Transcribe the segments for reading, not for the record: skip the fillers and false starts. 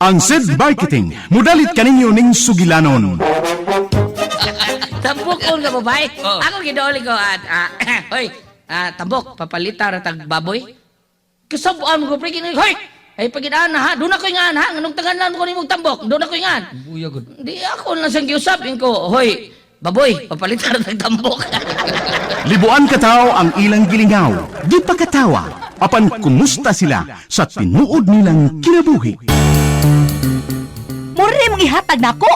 Ang Sid Marketing, mudalit kaninyo ning sugilanon. Tambok ko nga babae. Oo. Ako gidauli ko at hoy, tambok papalita ra tag baboy. Kasabuan mo ko pre kini hoy. Ay pagidaan na ha, doon ako ingan ha, nganong tanganan ko nimong tambok, doon ako ingan. Buya gud. Di ako lang sang giusapin ko, hoy, baboy, papalita ra tag tambok. Libuan katao ang ilang gilingaw, di pa katawa, apan kumusta sila sa tinuod nilang kinabuhi. Mura rin mong ihatag na ako.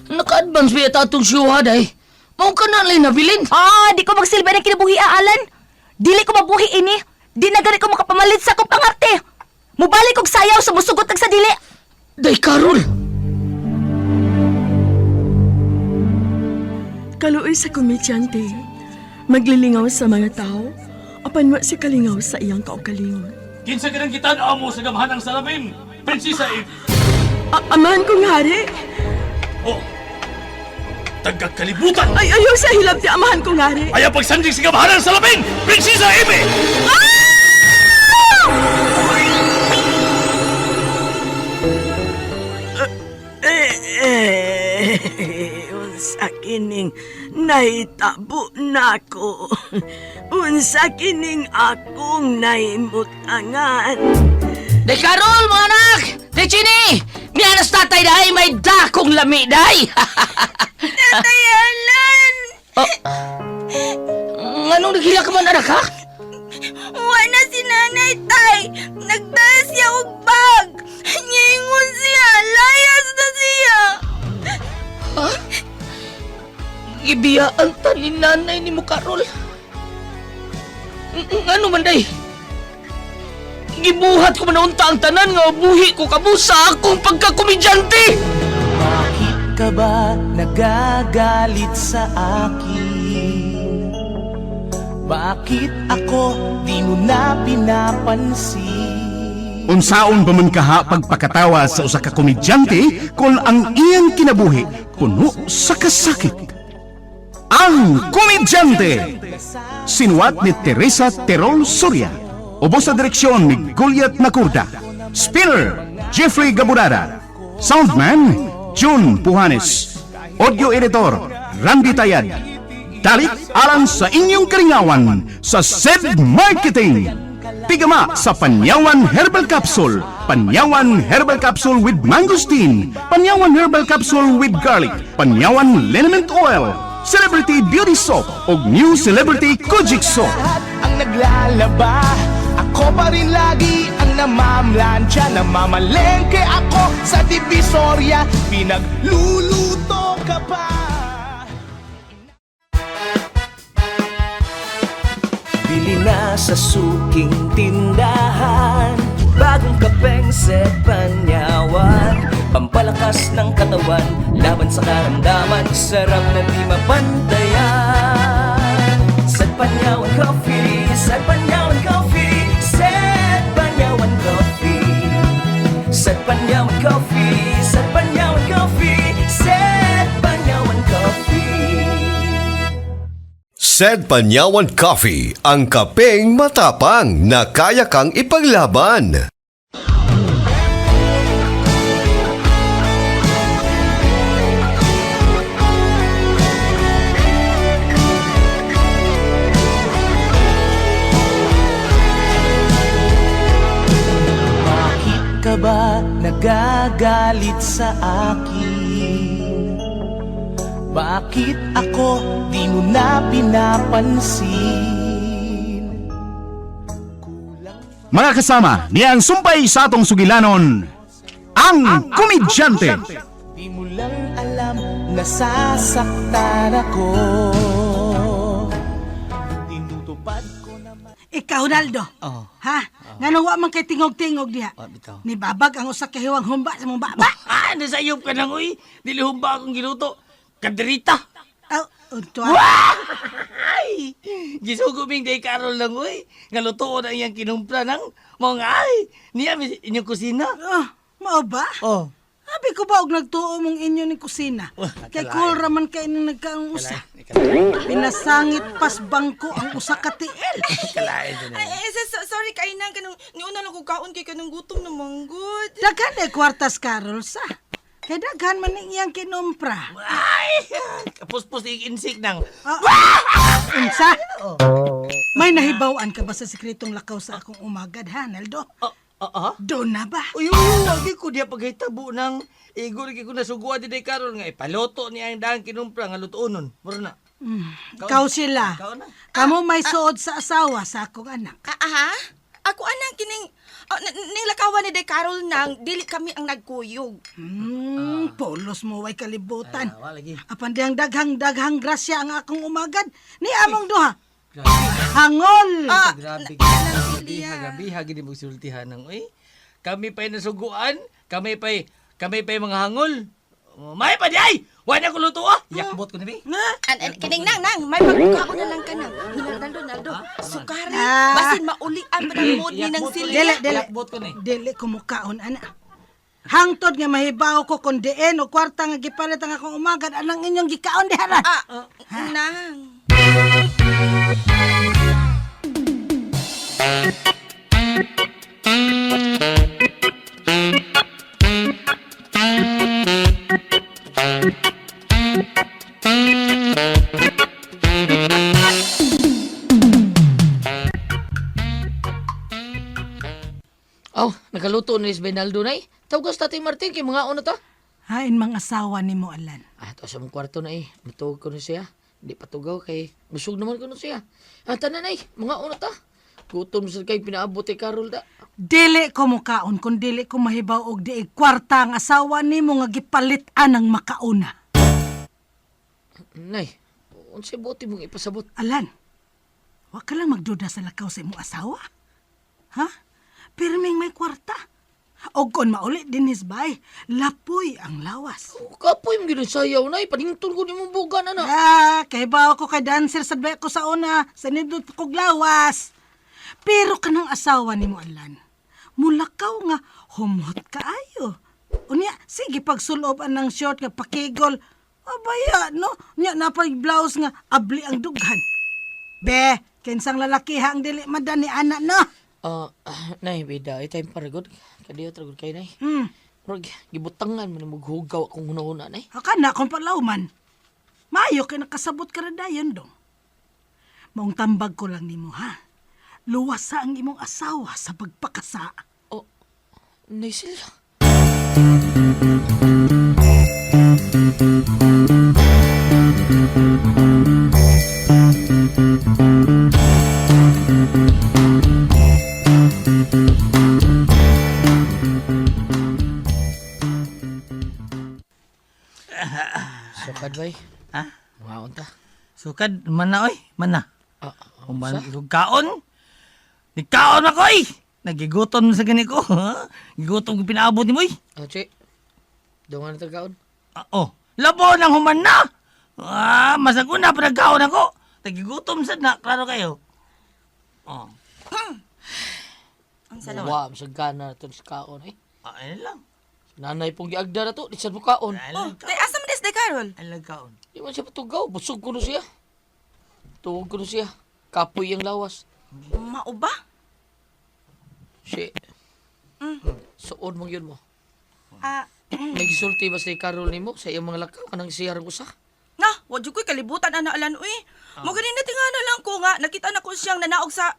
Naka-advance ba ito itong syuha day? Mao ka na lang nabilin. Di ko magsilbi ng kinabuhi, Alan. Dili ko mabuhi ini. Di na gani ko makapamalit sa akong pangarte. Mubalik kog sayaw sa musugot sa dili. Day, Carol! Kaluoy sa komedyante, maglilingaw sa mga tao, apan wa si kalingaw sa iyang kaugalingon. Kinsa ganang gitan-aw mo sa gamhanang salamin, Prinsesa Eve. Amahan kong hari, Oh, tagakalibutan! ay ayaw sa hilab ti amahan kong hari. Ayaw pagsandig sa gamhanang salamin, Prinsesa Eve! Unsa kining naitabo nako. Unsa kining akong naimutangan. Day, Carol, mga anak! Day, Chini! Miyanas tatay dahi, may dakong lami dahi! Tatay Alan! Anong naghila ka man, anak, ha? Wala si nanay, tay. Nagdala siya og bag. Nyingon siya. Layas na siya. Ha? Ibiyaan ta ni nanay ni mo, Carol. Ano man, day? Gibuhat ko manaunta ang tanan nga buhi ko kabusa akong pagkakomedyante! Bakit ka ba nagagalit sa akin? Bakit ako di mo na pinapansin? Unsaon ba man kaha pagpakatawa sa usa ka komedyante kung ang iyang kinabuhi puno sa kasakit? Ang Komedyante! Sinuwat ni Teresa Terol Soria. Ubos sa direksyon ni Goliath Macurda. Spinner, Jeffrey Gaburada. Soundman, June Puhanes. Audio editor, Randy Tayad. Dalit alang sa inyong karingawan sa Sid Marketing. Pigama sa Panyawan Herbal Capsule. Panyawan Herbal Capsule with Mangosteen. Panyawan Herbal Capsule with Garlic. Panyawan Liniment Oil. Celebrity Beauty Soap o New Celebrity Kojic Soap. Lahat ang naglalaba, ako pa rin lagi ang namamlansya. Namamalengke ako sa Divisoria, pinagluluto ka pa. Bili na sa suking tindahan, bagong kapeng Sid Panyawan. Pampalakas ng katawan, laban sa karamdaman, sarap na di mapantayan. Sid Panyawan Coffee, Sid Panyawan Coffee, Sid Panyawan Coffee, Sid Panyawan Coffee, Sid Panyawan Coffee, Sid Panyawan Coffee. Sid Panyawan Coffee, ang kapeng matapang na kaya kang ipaglaban. Bakit ka ba nagagalit sa akin? Bakit ako di mo na pinapansin? Mga kasama, niyang sumpay sa atong sugilanon, ang Komedyante. Di mo lang alam, nasasaktan ako. Tinutupad ko naman. Ikaw, Naldo. Ha? Nga nung wa man kay tingog-tingog diha. Bitaw. Ni babag ang usa ka hiwang humba sa mong baba. Nasayop ka nang uy. Dilihumba akong giluto. Kaderita. Aw, unto. Ay! Gisuguming day Carol lang uy. Nga luto na iyang kinumpra ng mga ay. Niya inyong kusina. Oh, mao ba? Oh. Abi Dili ko ba og nagtuo mong inyo ni kusina? Kay cool raman kay ning nagkaang usa. Pinasangit pas bangko ang usa ka tiil. Kalain din. Sorry kay nang kanang niuna lang ko kaon kay kanang gutom na manggod. Daghan ay kwartas Carol sa. Kay daghan man ning iyang kinumpra. Ay! Kapuspos insik nang. Unsa? May nahibaw-an ka ba sa sikretong lakaw sa akong umagad, ha, Naldo? Doon na ba? Uy, wagi ko diya paghitabo ng igor kay ko nasuguan di day karon nga ipaloto niya ang dahang kinumpra nga lutuonon. Mura na. Ikaw sila. Ikaw na. Kamo may suod sa asawa sa akong anak. Aha? Ako anang kining nilakawan ni De Carol nang dili kami ang nagkuyog. Polos mo way kalibutan. Wala lagi. Apan diyang daghang grasya ang akong umagad. Ni among duha. Hangol! Grabe gabi gini mo sultihan ng oy. Kami pa'y nasuguan, kami pa'y mga hangol. May pa di ay! Wala ko luto ah! Yakbot ko na bi. Kining nang may pagkukaon na lang ka nang. Naldo, sukari. Basin maulian pa ng mood ni ng sili. Dili. Yakbot ko na eh. Dili ko mukaon, ana. Hangtod nga mahibaw ko kung diin o kwarta nga gipalit ang akong umagad anang inyong gikaon di harat. Nang. Nakaluto ni Benaldo na eh. Tawagas Tatay Martin kay mga ano to. Hain mga asawa ni mo, Alan. Ito sa mong kwarto na eh. Matugog ko na siya. Hindi patugaw kay busog naman ko na siya. Tanan na eh. Mga ano to. Gutom sa kay pinaabot kay Carol da. Dili ko mukaon kung dili ko mahibaw og di kwarta ang asawa ni mo nga gipalitan ang makauna. Nay, unsa buti mong ipasabot? Alan, wa ka lang magduda sa lakaw sa imong asawa. Ha? Pirming may kwarta. O kung maulit din hisbay, lapoy ang lawas. Kapoy mo ginasayaw na eh. Paningtol ko ni mong buga na na. Kay bawa ko kay dancer sa ko sa una, sa nindot kog lawas. Pero kanang asawa ni mo, Alan, mulakaw nga humot kaayo. Unya, sige pagsuloban ng short nga pakigol. Abaya, no? Nya napay blouse nga abli ang dughan. Be, kinsang lalaki ang dili madan ni anak, no? Nay, bida, time para good. Kadiyo tragod kay nay. Murag, gibutangan mo na maghugaw akong hunahuna, nay. Haka na kung palawman. Mayo kay nakasabot ka na dayon, dong. Maong tambag ko lang nimo, ha? Luwasa ang imong asawa sa pagpakasa. Nay sila. Sukad bay. Ha? Mga unta. Sukad man na oy, man na. Uman. Kaon. Ni kaon ako oy. Nagigutom sa gani ko. Gigutom ko pinaabot ni mo oy. Che. Dungan na tagaon. Labo nang human na. Masaguna pa nagkaon ako. Nagigutom sa na, klaro kayo. Ang salamat. Wow, masagana na ito sa kaon eh. Ayun lang. Nanay pong giagda na to, di siya mo kaon. Kay asa man des De Carol? Ayun lang kaon. Di man siya patugaw, busog ko na siya. Tuwag ko na siya. Kapoy ang lawas. Mao ba? Si. Suod mong yun mo. Ah, May gisulti ba si Carol ni mo sa iyong mga lakaw kanang siyarang usa? na, wadyo ko'y kalibutan ana Alan uy. Mo ganin na tingana lang ko nga nakita na ko siyang nanaog sa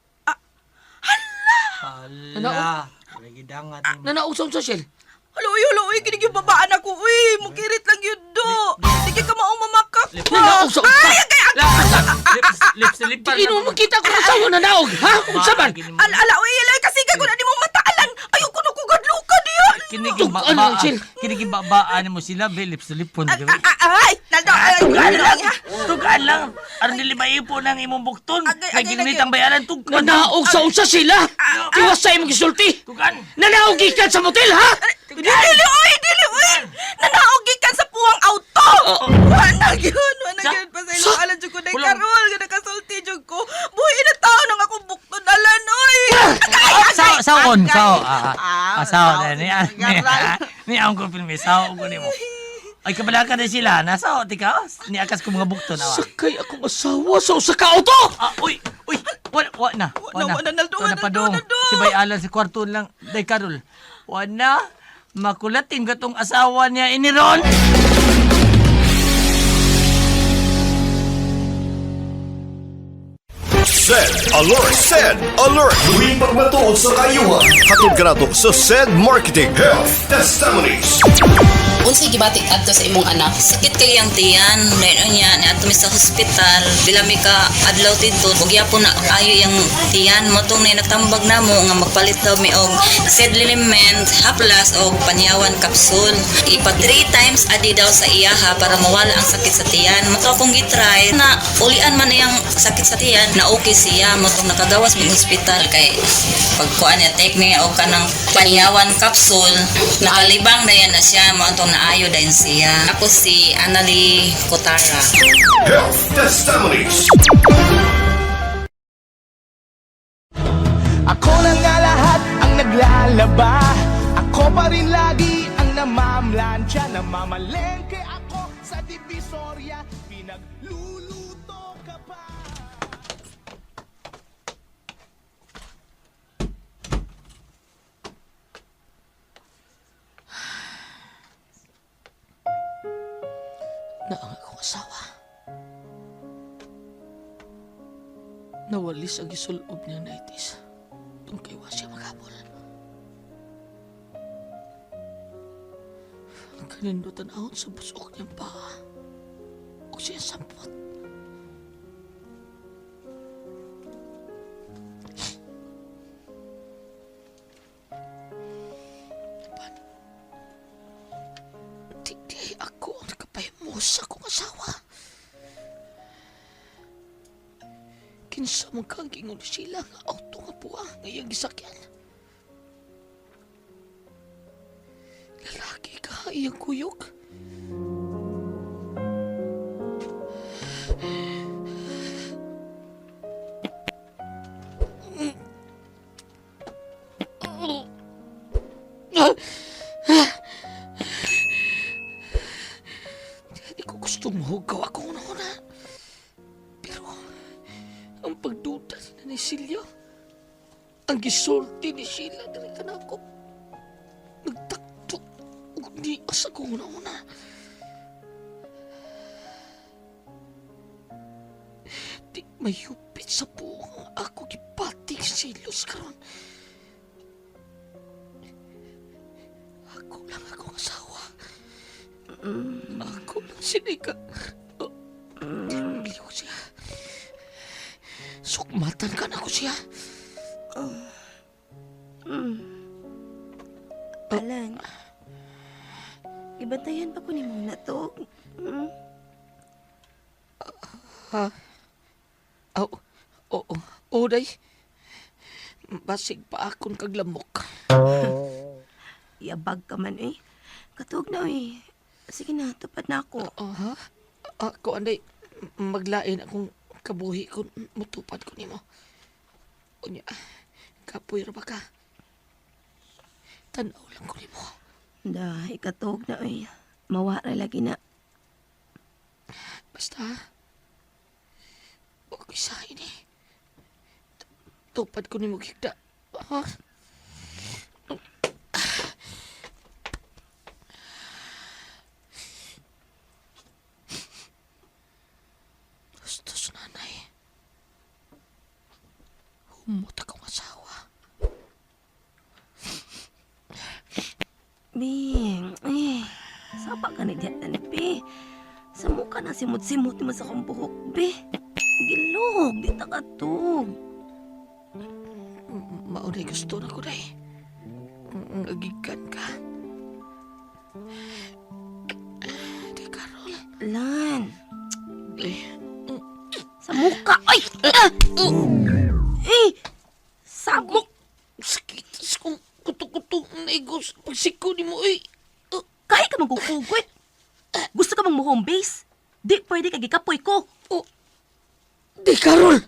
Hala. Lagi dangat ni mo. Nanaog sa social. Halo, kinig yung babaan ako, uy, mukirit lang yun do. Sige ka maong mamakak pa. Nanaog sa usa. Lips na lipar. Di mo makita ko sa usa nanaog, ha? Kung saban? Ala, uy, ilay kasi ka ko na di mo mataalan. Ayoko na ko gadluka diyan. Kinig babaan mo sila, be, lips na lipon. Ay, Naldo, ano lang ha? Tugan lang. Aron dili maipo ng imong bukton. Naginit ang bayaran tugan. Nanaog sa usa sila. Iwasay mo gisulti. Tugan. Nanaog ikan sa motel, ha? Dili, uy. Nanaog gikan sa puwang auto. Wanag yun. Pa sa ilo. Alam dyan ko na Carol. Gana kasulti dyan ko. Buhay na tao nang akong bukton. Alan, uy. Sao. Sao. Niyaw ko pilmisaw ko nimo. Ay kabala ka na sila, nasa oti ka? Niakas ko mga bukto na. Sakay akong asawa sa usa ka auto. Uy, wa na. Naldo, Padong. Si Bay Alan si kwarto lang. Day Karol. Wa na. Makulating gatong asawa niya iniron. SED Alert! SED Alert! Luwing pagmatuod sa kayuhan. Hatod ka nato sa SED Marketing Health Testimonies. Unsay gibatik adto sa imong anak? Sakit kay ang tiyan, mayroon niya ni ato mi sa hospital. Bilami ka adlaw tidto, ug yapon na ayo yang tiyan mo tong nay natambag namo nga magpalit daw mi og SED Liliment, haplas og panyawan kapsul. Ipa 3 times adi daw sa iyaha para mawala ang sakit sa tiyan. Mo to akong gitry na ulian man iyang sakit sa tiyan na okay siya mo tong nakagawas mi hospital kay pagkuan niya take niya og kanang panyawan kapsul nakalibang dayan na siya mo tong naayo din siya. Ako si Annalie Cotara. Health Testimonies. Ako na nga lahat ang naglalaba. Ako pa rin lagi ang namamlansya. Namamalengke ako sa Divisoria. Pinagluluto ka pa. Na ang akong asawa. Nawalis ang gisulob niya na itis. Tungkay wa siya maghabol. Ang kanindutan ahon sa busok niyang paa. O siya sampot. Di ako ang nakapahimos sa akong asawa. Kinsa man kang gingon sila nga auto nga buwa nga iyang gisakyan. Lalaki ka iyang kuyog. Di ko gustong mahugaw ako una-una. Pero, ang pagduda ni Silya, ang gisulti ni Sheila na rin ako, nagtakto, ug di asa ko una-una. Di mayupit sa buong ako gipating silos karon. Ako lang akong asawa. Ako lang sinika. Liw siya. Sukmatan ka na ko siya. Alan, ibatayan pa ko ni mong natog. Oo, day. Basig pa akong kaglamok. Yabag ka man eh. Katog na eh. Sige na, tupad na ako. Ako, anday, maglain akong kabuhi kung mutupad ko nimo. Unya, kapoy ra ba ka? Tanaw lang ko nimo. Dah, ikatog na eh. Mawara lagi na. Basta, huwag isahin eh. Tupad ko nimo gigda. Ha? Bastos nanay. Humot akong asawa. Bing, sapa ka ni diyan na Be. Sa mukha na simot-simot ni sa kong buhok, Be. Gilog, di takatog. Maunay gusto na ko na eh. Nagikan ka. Di Carol. Lan, Eh, sa mukha. Ay! Sabok! sakit sa kong kuto-kuto na igos. Pagsiko ni mo eh. Kaya ka magkukugwit. Gusto ka mang home base? Di pwede ka gikapoy ko. Di Carol!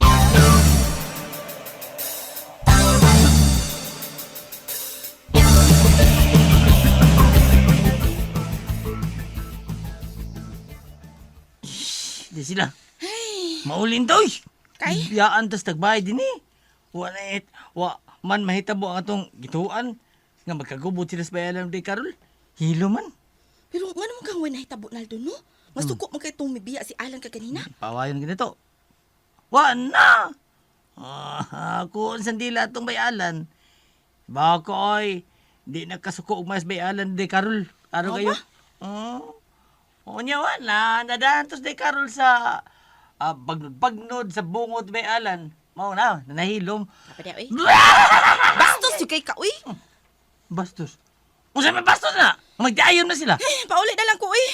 Di sila. Maulin to, Kay? Biyaan tas tagbay din eh. Wa man mahitabo ang atong gituan. Nga magkagubot sila sa bayalan day Karol. Hilo man. Pero nga naman kang wala hitabo Naldo, no? Mas tuko man kay itong mibiya si Alan ka ganina. Pawayon ganito. Wa na! Ako ang sandila itong bayalan. Bako oy, di nakasuko og mas bayalan day Karol. Aro kayo? O niya wala. Nadahantos day Karol sa bagnod-bagnod sa bungot bayalan. Mao na, nanahilom. Kapag oy. Bastos yung kay ka, uy. Bastos. Kung saan may bastos na? Magdayon na sila. Paulit na lang ko, uy.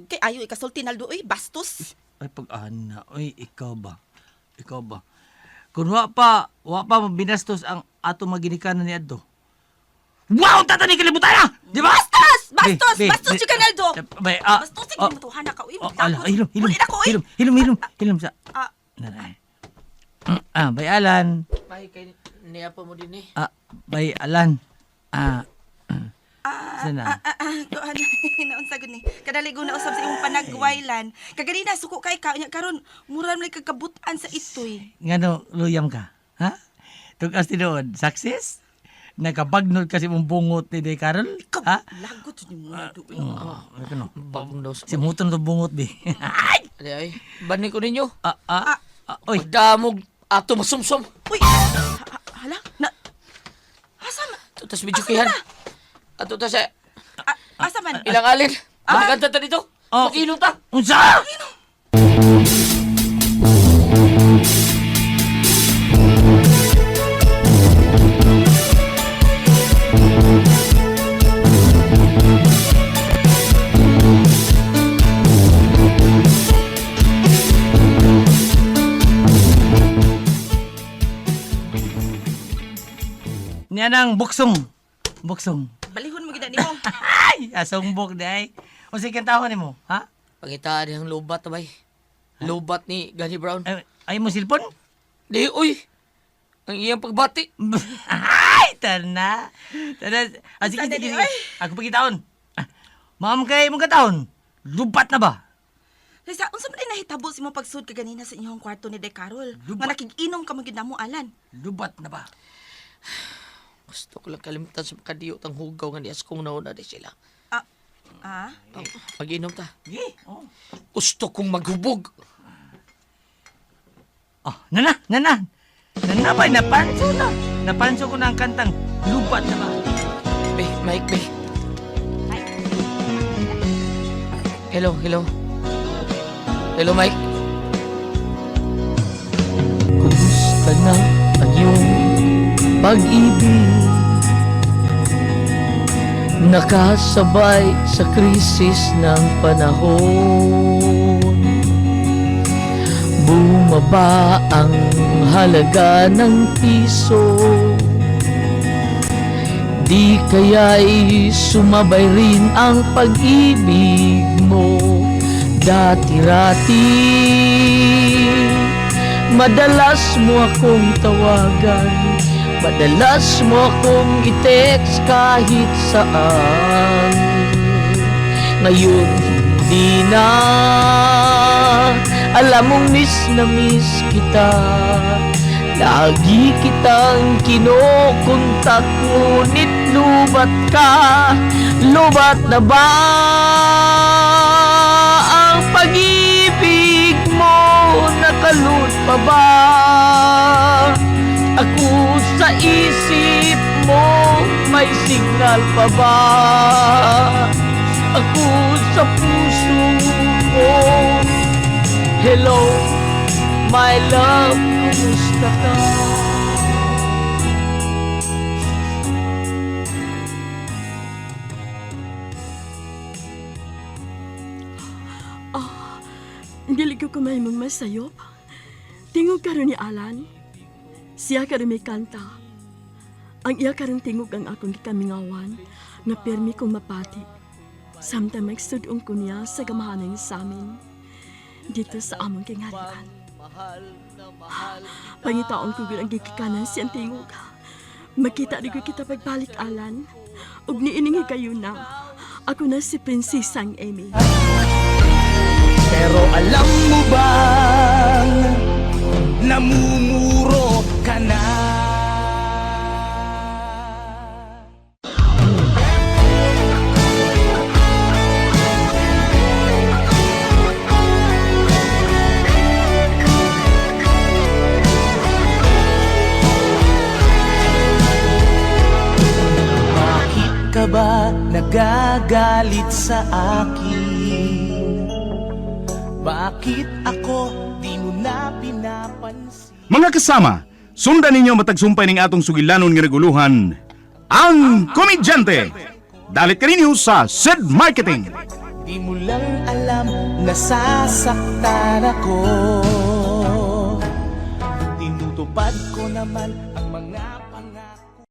Kay ayo ikasulti Naldo, uy. Bastos. Ay, pag-ana. Ay, ikaw ba? Ikaw ba? Kung wa pa mabinastos ang ato maginikanan ni Addo. Wow! Tatani kalimutan na! Di ba? Bastos! Bastos yung kay Naldo. Bastos yung matuhan na ka, uy. Hilom. Ulit ako, uy. Hilom sa... Naray. Bay Alan. May kay niya pa mo din eh. Bay Alan. Sana. Kuhan, naunsa gud ni. Kadaligo na usab sa imong panagwaylan. Kaganina suko kay ka nya karon mura man kagabutan sa itoy. Ngano, luyam ka? Ha? Tugas tinuod, success? Nakabagnod kasi mong bungot ni Day Carol? Ha? Lagot ni mo Naldo. Ano? Bagong daw sa... Simuton to bungot, di. Ay, bani ko ninyo. Oy. Damog ato masumsum. Uy. Hala? Na asa man? Tutas medyo kihan. Ato ta sa Asa man? ilang alin. Magkanta ta dito. Makino ta. Unsa? Niya nang buksong. Balihon mo gid nimo. Ay, asong buk day. O sige kantahon nimo, ha? Pangitaan niyang lobat na bay. Lobat ni Gani Brown. Ay mo silpon? Di, uy. Ang iyang pagbati. Ay, tana. Sige. Ay. Ako pagkitaon. Ma'am kay mong kataon. Lubat na ba? Reza, unsa man nahitabo si mo pagsud ka ganina sa inyong kwarto ni De Carol? Duba. Nga nakig-inom ka magid namo Alan. Lubat na ba? Gusto ko lang kalimutan sa makadiyot ang hugaw nga niyas kong nauna di sila. Mag-inom ta. Gusto kong maghubog. Nana ba, napanso ko na ang kantang lubat na ba? Mike. Hello, Mike. Kumusta na ang iyong pag-ibig? Nakasabay sa krisis ng panahon. Bumaba ang halaga ng piso. Di kaya'y sumabay rin ang pag-ibig mo. Dati-rati madalas mo akong tawagan, madalas mo akong i-text kahit saan. Ngayon hindi na, alam mong miss na miss kita. Lagi kitang kinokontak, ngunit lubat ka. Lubat na ba ang pag-ibig mo? Nakalut pa ba ako sa isip mo? May signal pa ba ako sa puso mo? Hello, my love, kumusta ka? Dili ko kumay mong masayop. Tingog karon ni Alan. Siya karon may kanta. Ang iya karon tingog ang akong gikamingawan na permi kong mapati. Samtang magsudong ko niya sa gamahanan sa amin. Dito sa among kingharian. Pangitaon ko ang gikikanan siyang tingog. Makita di ko kita pagbalik, Alan. Ug niiningi kayo na. Ako na si Prinsesang Amy. Pero alam mo bang namumuro ka na? Bakit ka ba nagagalit sa akin? Bakit ako di mo na pinapansin? Mga kasama, sundan ninyo matagsumpay ning atong sugilanon nga reguluhan, ang komedyante. Dalit ka ninyo sa SED Marketing. Di mo lang alam, nasasaktan ako. Tinutupad ko naman ang mga